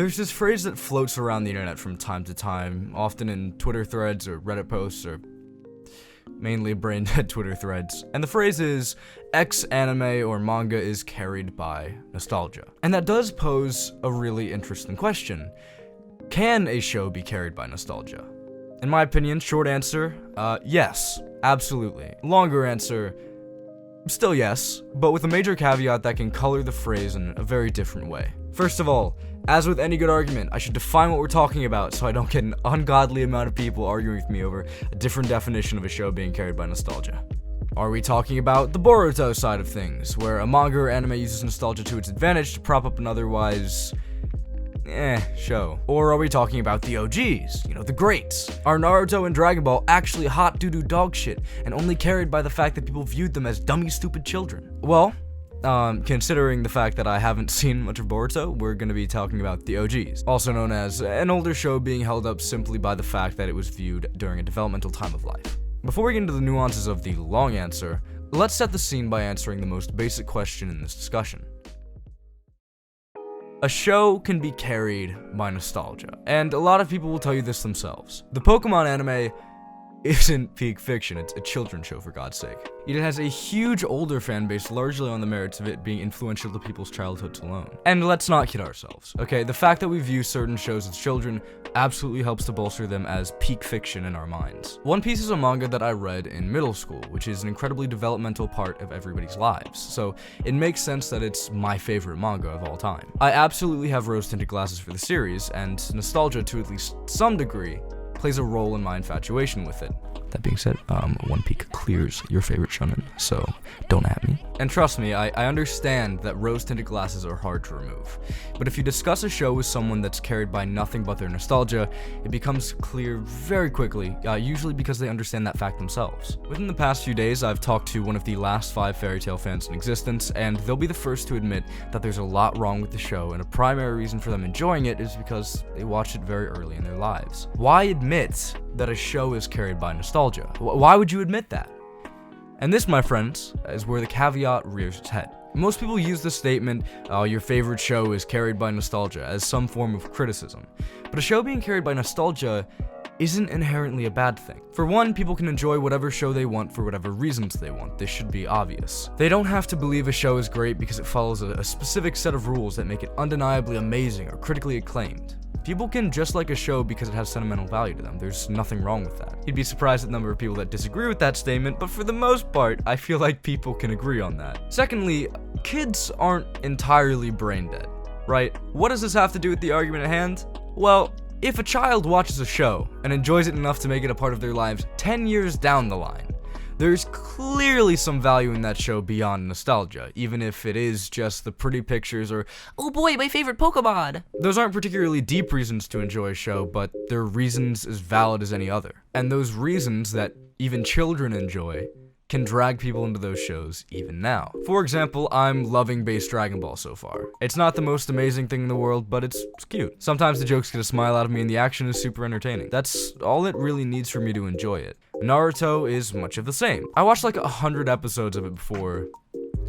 There's this phrase that floats around the internet from time to time, often in Twitter threads or Reddit posts or mainly brain-dead Twitter threads. And the phrase is, X anime or manga is carried by nostalgia. And that does pose a really interesting question. Can a show be carried by nostalgia? In my opinion, short answer, yes, absolutely. Longer answer, still yes, but with a major caveat that can color the phrase in a very different way. First of all, as with any good argument, I should define what we're talking about so I don't get an ungodly amount of people arguing with me over a different definition of a show being carried by nostalgia. Are we talking about the Boruto side of things, where a manga or anime uses nostalgia to its advantage to prop up an otherwise show? Or are we talking about the OGs, the greats? Are Naruto and Dragon Ball actually hot doo-doo dog shit and only carried by the fact that people viewed them as dummy stupid children? Well, considering the fact that I haven't seen much of Boruto, we're gonna be talking about the OGs, also known as an older show being held up simply by the fact that it was viewed during a developmental time of life. Before we get into the nuances of the long answer, let's set the scene by answering the most basic question in this discussion. A show can be carried by nostalgia, and a lot of people will tell you this themselves. The Pokemon anime isn't peak fiction, it's a children's show for God's sake. It has a huge older fan base largely on the merits of it being influential to people's childhoods alone. And let's not kid ourselves, okay? The fact that we view certain shows as children absolutely helps to bolster them as peak fiction in our minds. One Piece is a manga that I read in middle school, which is an incredibly developmental part of everybody's lives, so it makes sense that it's my favorite manga of all time. I absolutely have rose-tinted glasses for the series, and nostalgia to at least some degree plays a role in my infatuation with it. That being said, One Piece clears your favorite shonen, so don't at me. And trust me, I understand that rose-tinted glasses are hard to remove. But if you discuss a show with someone that's carried by nothing but their nostalgia, it becomes clear very quickly, usually because they understand that fact themselves. Within the past few days, I've talked to one of the last 5 fairy tale fans in existence, and they'll be the first to admit that there's a lot wrong with the show, and a primary reason for them enjoying it is because they watched it very early in their lives. Why admit that a show is carried by nostalgia? Why would you admit that? And this, my friends, is where the caveat rears its head. Most people use the statement, your favorite show is carried by nostalgia, as some form of criticism. But a show being carried by nostalgia isn't inherently a bad thing. For one, people can enjoy whatever show they want for whatever reasons they want. This should be obvious. They don't have to believe a show is great because it follows a specific set of rules that make it undeniably amazing or critically acclaimed. People can just like a show because it has sentimental value to them. There's nothing wrong with that. You'd be surprised at the number of people that disagree with that statement, but for the most part, I feel like people can agree on that. Secondly, kids aren't entirely brain dead, right? What does this have to do with the argument at hand? Well, if a child watches a show and enjoys it enough to make it a part of their lives 10 years down the line, there's clearly some value in that show beyond nostalgia, even if it is just the pretty pictures or, oh boy, my favorite Pokemon. Those aren't particularly deep reasons to enjoy a show, but they're reasons as valid as any other. And those reasons that even children enjoy can drag people into those shows even now. For example, I'm loving base Dragon Ball so far. It's not the most amazing thing in the world, but it's cute. Sometimes the jokes get a smile out of me and the action is super entertaining. That's all it really needs for me to enjoy it. Naruto is much of the same. I watched like 100 episodes of it before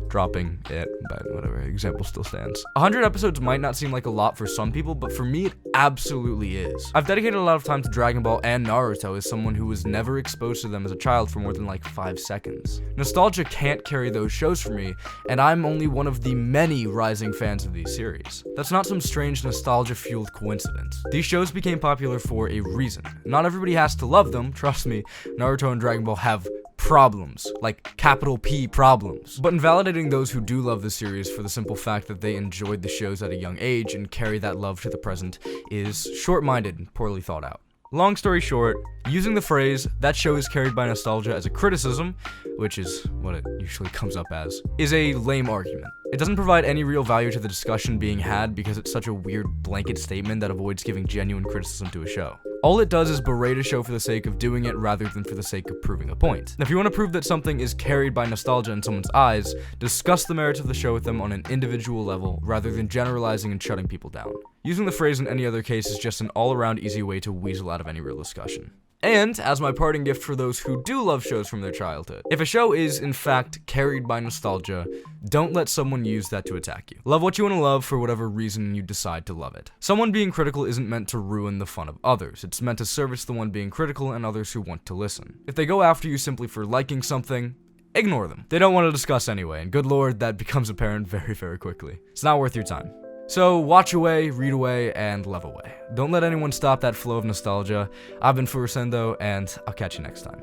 dropping it, but whatever, example still stands. 100 episodes might not seem like a lot for some people, but for me it absolutely is. I've dedicated a lot of time to Dragon Ball and Naruto as someone who was never exposed to them as a child for more than like 5 seconds. Nostalgia can't carry those shows for me, and I'm only one of the many rising fans of these series. That's not some strange nostalgia-fueled coincidence. These shows became popular for a reason. Not everybody has to love them, trust me. Naruto and Dragon Ball have problems, like capital P problems. But invalidating those who do love the series for the simple fact that they enjoyed the shows at a young age and carry that love to the present is short-minded and poorly thought out. Long story short, using the phrase, that show is carried by nostalgia as a criticism, which is what it usually comes up as, is a lame argument. It doesn't provide any real value to the discussion being had because it's such a weird blanket statement that avoids giving genuine criticism to a show. All it does is berate a show for the sake of doing it rather than for the sake of proving a point. If you want to prove that something is carried by nostalgia in someone's eyes, discuss the merits of the show with them on an individual level rather than generalizing and shutting people down. Using the phrase in any other case is just an all-around easy way to weasel out of any real discussion. And as my parting gift for those who do love shows from their childhood, if a show is in fact carried by nostalgia, don't let someone use that to attack you. Love what you want to love for whatever reason you decide to love it. Someone being critical isn't meant to ruin the fun of others. It's meant to service the one being critical and others who want to listen. If they go after you simply for liking something, ignore them. They don't want to discuss anyway, and good lord, that becomes apparent very, very quickly. It's not worth your time. So watch away, read away, and love away. Don't let anyone stop that flow of nostalgia. I've been Furusendo, and I'll catch you next time.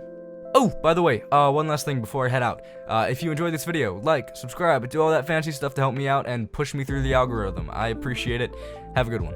Oh, by the way, one last thing before I head out. If you enjoyed this video, like, subscribe, do all that fancy stuff to help me out and push me through the algorithm. I appreciate it. Have a good one.